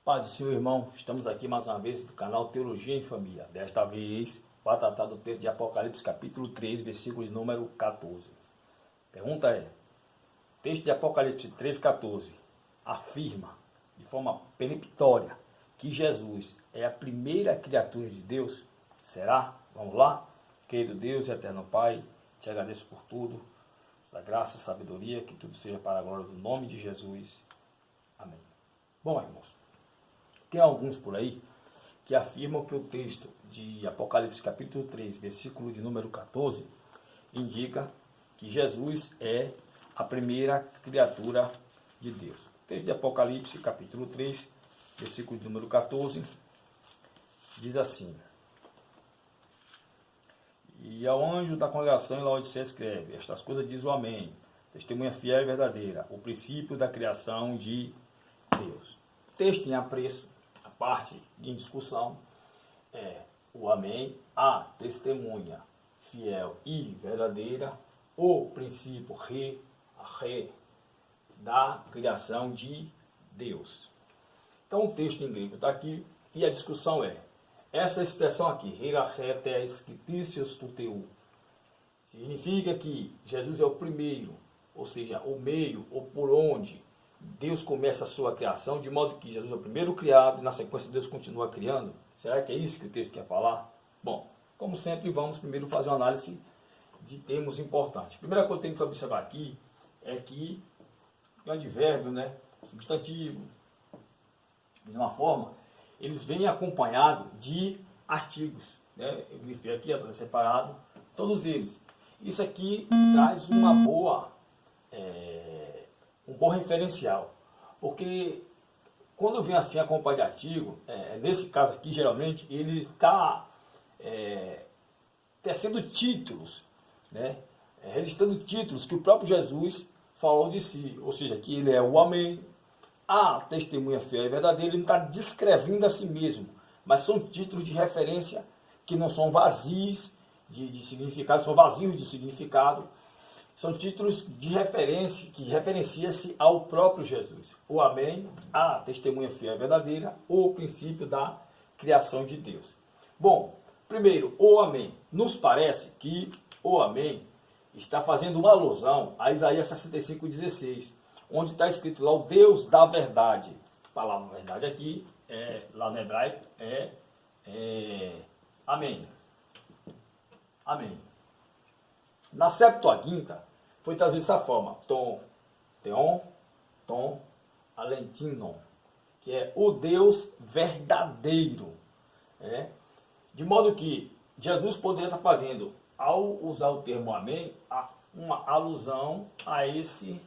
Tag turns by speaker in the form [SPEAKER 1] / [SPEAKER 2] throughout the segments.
[SPEAKER 1] Pai do Senhor, irmão, estamos aqui mais uma vez do canal Teologia em Família. Desta vez, para tratar do texto de Apocalipse, capítulo 3, versículo de número 14. Pergunta é, texto de Apocalipse 3, 14, afirma de forma peremptória que Jesus é a primeira criatura de Deus? Será? Vamos lá? Querido Deus e eterno Pai, te agradeço por tudo, da graça e sabedoria, que tudo seja para a glória do nome de Jesus. Amém. Bom, irmãos, tem alguns por aí que afirmam que o texto de Apocalipse capítulo 3, versículo de número 14, indica que Jesus é a primeira criatura de Deus. O texto de Apocalipse capítulo 3, versículo de número 14, diz assim: E ao anjo da congregação em Laodiceia escreve: Estas coisas diz o Amém, testemunha fiel e verdadeira, o princípio da criação de Deus. O texto em apreço, a parte em discussão, é o Amém, a testemunha fiel e verdadeira, o princípio da criação de Deus. Então o texto em grego está aqui e a discussão é: essa expressão aqui, significa que Jesus é o primeiro, ou seja, o meio ou por onde Deus começa a sua criação, de modo que Jesus é o primeiro criado e na sequência Deus continua criando? Será que é isso que o texto quer falar? Bom, como sempre, vamos primeiro fazer uma análise de termos importantes. A primeira coisa que tem que observar aqui é que o advérbio, substantivo, de uma forma, eles vêm acompanhados de artigos. Eu grifei aqui, está separado, todos eles. Isso aqui traz um bom referencial, porque quando vem assim acompanhado de artigo, nesse caso aqui, geralmente, ele está tecendo títulos, registrando títulos que o próprio Jesus falou de si, ou seja, que ele é o Amém, a testemunha fiel e verdadeira. Ele não está descrevendo a si mesmo, mas são títulos de referência que não são vazios de significado, são vazios de significado. São títulos de referência que referencia-se ao próprio Jesus. O Amém, a testemunha fiel e verdadeira, o princípio da criação de Deus. Bom, primeiro, o Amém. Nos parece que o Amém está fazendo uma alusão a Isaías 65:16, onde está escrito lá o Deus da verdade. A palavra verdade aqui, lá no hebraico, Amém. Amém. Na Septuaginta foi trazido dessa forma: Theon, Alentinon, que é o Deus verdadeiro. De modo que Jesus poderia estar fazendo, ao usar o termo Amém, uma alusão a esse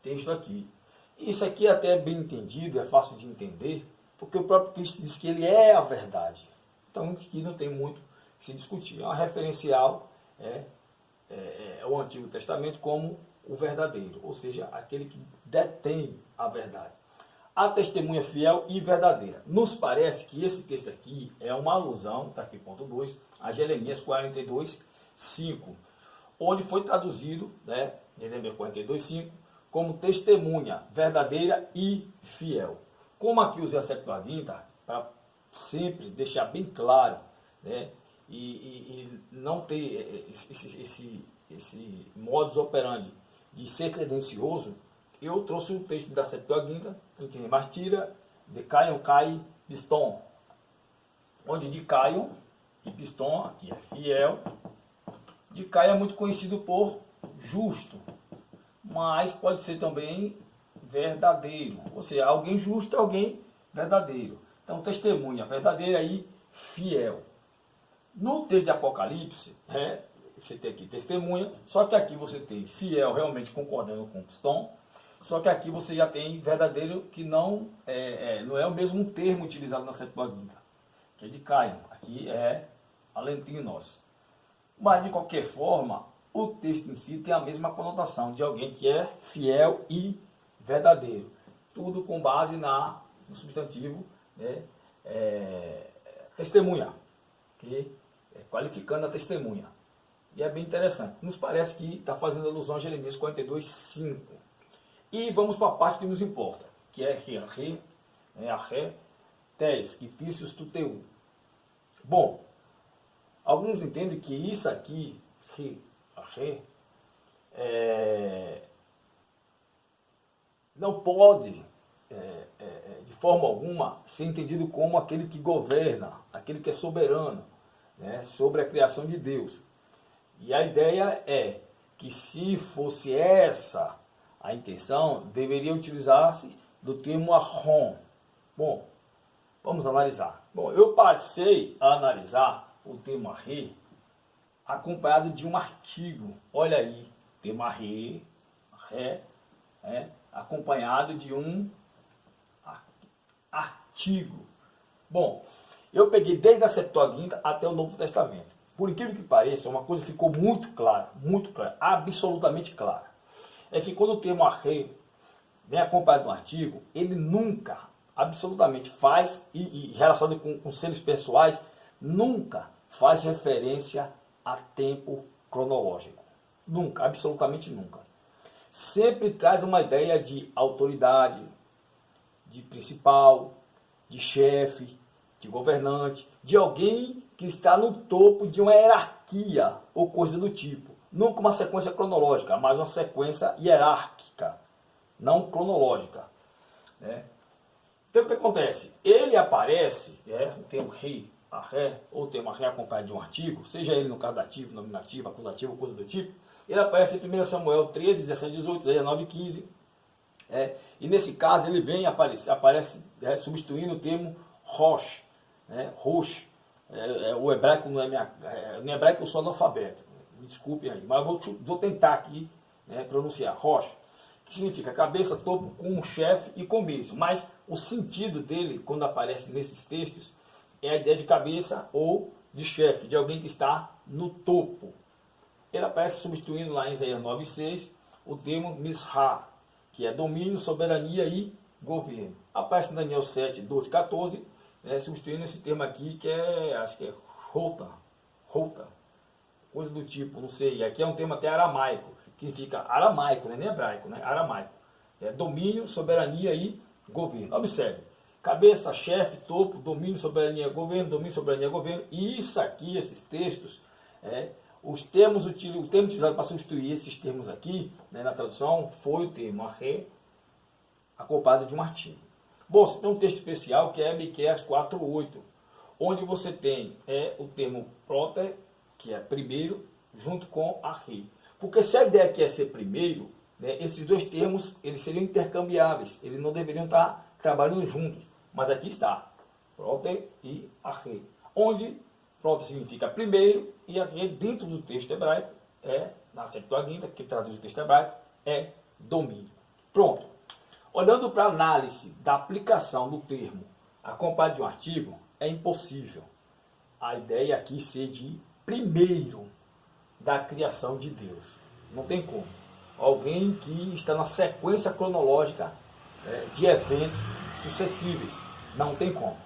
[SPEAKER 1] texto aqui. Isso aqui até é bem entendido, é fácil de entender, porque o próprio Cristo diz que ele é a verdade. Então aqui não tem muito que se discutir. É um referencial, o Antigo Testamento como o verdadeiro, ou seja, aquele que detém a verdade. A testemunha fiel e verdadeira. Nos parece que esse texto aqui é uma alusão, está aqui ponto 2, a Jeremias 42:5, onde foi traduzido, Jeremias 42:5, como testemunha verdadeira e fiel. Como aqui usei a Septuaginta, para sempre deixar bem claro, e não ter esse modus operandi de ser tendencioso, eu trouxe o texto da Septuaginta, Martira, de Caion, Cai, Piston, onde de Caion e Piston, aqui é fiel. De Caion é muito conhecido por justo, mas pode ser também verdadeiro, ou seja, alguém justo é alguém verdadeiro. Então, testemunha verdadeira e fiel. No texto de Apocalipse, você tem aqui testemunha, só que aqui você tem fiel realmente concordando com Piston, só que aqui você já tem verdadeiro, que não é o mesmo termo utilizado na Septuaginta, que é de Caion, aqui é Alentinos. Mas de qualquer forma, o texto em si tem a mesma conotação de alguém que é fiel e verdadeiro. Tudo com base no substantivo testemunha, qualificando a testemunha. E é bem interessante. Nos parece que está fazendo alusão a Jeremias 42:5. E vamos para a parte que nos importa, que é arre, tes, ipícios tuteu. Bom, alguns entendem que isso aqui, arre, não pode, de forma alguma, ser entendido como aquele que governa, aquele que é soberano, né, sobre a criação de Deus. E a ideia é que, se fosse essa a intenção, deveria utilizar-se do termo arron. Bom, vamos analisar. Bom, eu passei a analisar o termo arre acompanhado de um artigo. Olha aí, termo arre, acompanhado de um artigo. Bom, eu peguei desde a Septuaginta até o Novo Testamento. Por incrível que pareça, uma coisa ficou muito clara, absolutamente clara. É que quando o termo arre vem acompanhado de um artigo, ele nunca, absolutamente faz, e relacionado com seres pessoais, nunca faz referência a tempo cronológico. Nunca, absolutamente nunca. Sempre traz uma ideia de autoridade, de principal, de chefe, de governante, de alguém que está no topo de uma hierarquia ou coisa do tipo. Nunca uma sequência cronológica, mas uma sequência hierárquica, não cronológica. Né? Então o que acontece? Ele aparece, o termo rei, arré, ou o termo arré acompanhado de um artigo, seja ele no caso dativo, nominativo, acusativo, coisa do tipo, ele aparece em 1 Samuel 13, 17, 18, 19, 15. E nesse caso ele vem aparece substituindo o termo rosh, rosh. O hebraico não é no hebraico eu sou analfabeto, me desculpem aí, mas vou tentar aqui pronunciar rosh, que significa cabeça, topo, com um chefe e começo. Mas o sentido dele, quando aparece nesses textos, é a ideia de cabeça ou de chefe, de alguém que está no topo. Ele aparece substituindo lá em Isaías 9,6 o termo Mishá, que é domínio, soberania e governo. Aparece em Daniel 7, 12, 14, substituindo esse termo aqui, que acho que é Rota, coisa do tipo, não sei. Aqui é um termo até aramaico, que significa aramaico, nem hebraico, aramaico. Domínio, soberania e governo. Observe, cabeça, chefe, topo, domínio, soberania, governo, e isso aqui, esses textos, o termo utilizado para substituir esses termos aqui, na tradução, foi o termo arre, acompanhado de um artigo. Bom, você tem um texto especial que é Miqueias 4:8, onde você tem o termo proter, que é primeiro, junto com arre. Porque se a ideia aqui é ser primeiro, esses dois termos eles seriam intercambiáveis, eles não deveriam estar trabalhando juntos. Mas aqui está, proter e arre, onde proter significa primeiro e arre dentro do texto hebraico, na Septuaginta, que traduz o texto hebraico, é domínio. Pronto. Olhando para a análise da aplicação do termo acompanhado de um artigo, é impossível a ideia aqui ser de primeiro da criação de Deus. Não tem como. Alguém que está na sequência cronológica de eventos sucessíveis. Não tem como.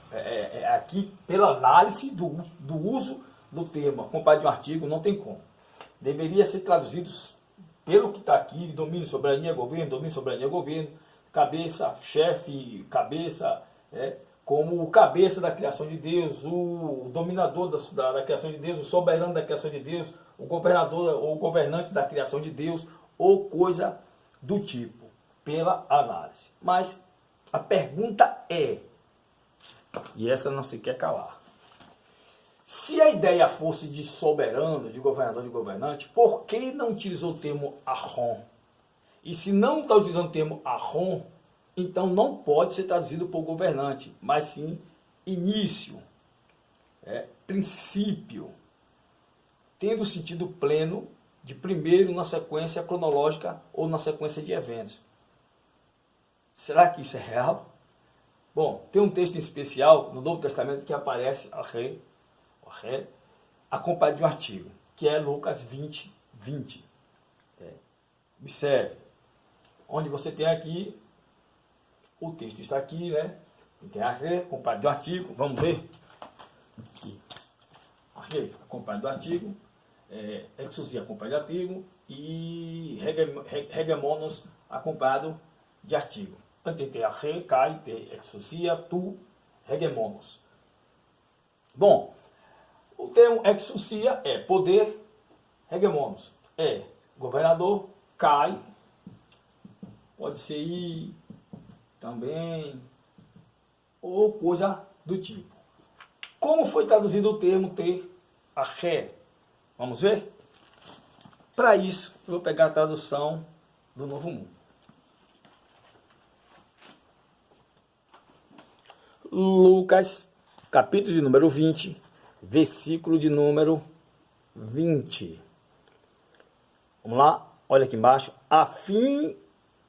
[SPEAKER 1] Aqui, pela análise do uso do termo acompanhado de um artigo, não tem como. Deveria ser traduzido pelo que está aqui: domínio, soberania, governo, domínio, soberania, governo, cabeça, chefe, cabeça, como o cabeça da criação de Deus, o dominador da criação de Deus, o soberano da criação de Deus, o governador ou governante da criação de Deus, ou coisa do tipo, pela análise. Mas a pergunta é, e essa não se quer calar, se a ideia fosse de soberano, de governador, de governante, por que não utilizou o termo arron? E se não está utilizando o termo arron, então não pode ser traduzido por governante, mas sim início, princípio, tendo sentido pleno de primeiro na sequência cronológica ou na sequência de eventos. Será que isso é real? Bom, tem um texto em especial no Novo Testamento que aparece acompanhado de um artigo, que é Lucas 20, 20. Observe, onde você tem aqui, o texto está aqui, tem acompanhado de um artigo, vamos ver, aqui, acompanhado do artigo, exousia acompanhado de artigo, e hegemonos acompanhado de artigo. Antete arre, kai, te exousia, tu, hegemonos. Bom, o termo exousia é poder, hegemonos é governador, kai, pode ser ir também, ou coisa do tipo. Como foi traduzido o termo ter a ré? Vamos ver? Para isso, eu vou pegar a tradução do Novo Mundo. Lucas, capítulo de número 20, versículo de número 20. Vamos lá, olha aqui embaixo. A fim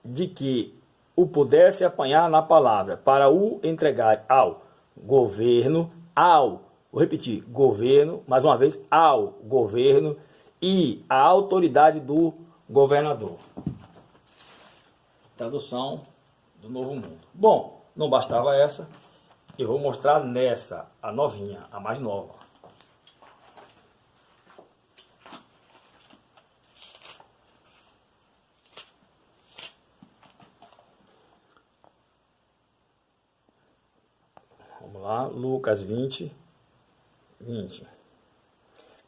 [SPEAKER 1] de que o pudesse apanhar na palavra, para o entregar ao governo, vou repetir, governo, mais uma vez, ao governo e à autoridade do governador. Tradução do Novo Mundo. Bom, não bastava essa, eu vou mostrar nessa, a novinha, a mais nova. Vamos lá, Lucas 20.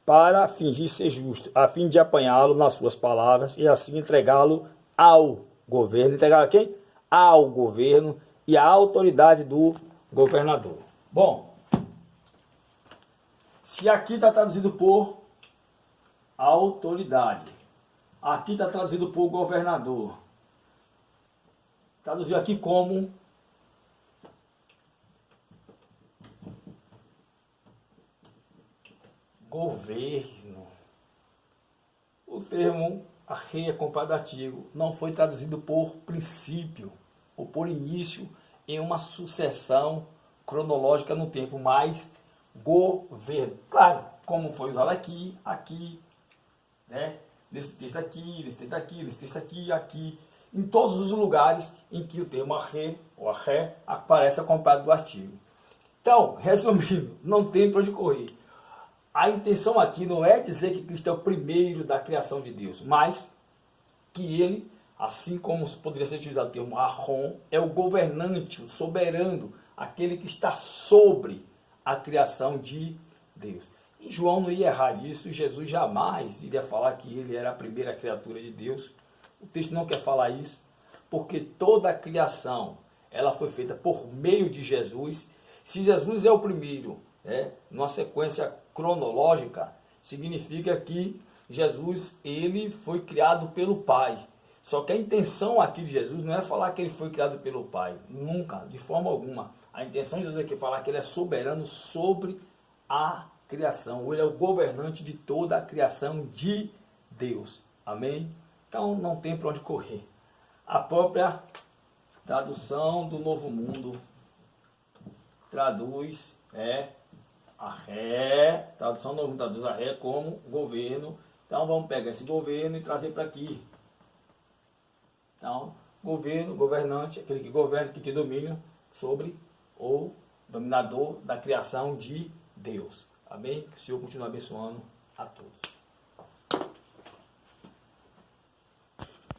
[SPEAKER 1] Para fingir ser justo, a fim de apanhá-lo nas suas palavras e assim entregá-lo ao governo. Entregar a quem? Ao governo e à autoridade do governador. Bom, se aqui está traduzido por autoridade, aqui está traduzido por governador, traduziu aqui como governo. O termo arreia comparativo não foi traduzido por princípio ou por início em uma sucessão cronológica no tempo, mas governo. Claro, como foi usado aqui, né? Nesse texto aqui, nesse texto aqui, nesse texto aqui, aqui, em todos os lugares em que o termo arre ou arré aparece acompanhado do artigo. Então, resumindo, não tem para onde correr. A intenção aqui não é dizer que Cristo é o primeiro da criação de Deus, mas que ele, assim como poderia ser utilizado o termo Arron, é o governante, o soberano, aquele que está sobre a criação de Deus. E João não ia errar isso, Jesus jamais iria falar que ele era a primeira criatura de Deus. O texto não quer falar isso, porque toda a criação ela foi feita por meio de Jesus. Se Jesus é o primeiro, numa sequência cronológica, significa que Jesus ele foi criado pelo Pai. Só que a intenção aqui de Jesus não é falar que ele foi criado pelo Pai, nunca, de forma alguma. A intenção de Jesus aqui é falar que ele é soberano sobre a criação, ele é o governante de toda a criação de Deus. Amém? Então não tem para onde correr. A própria tradução do Novo Mundo traduz a ré, tradução do Novo Mundo traduz a ré como governo. Então vamos pegar esse governo e trazer para aqui. Então, governo, governante, aquele que governa, que tem domínio sobre o dominador da criação de Deus. Amém? Que o Senhor continue abençoando a todos.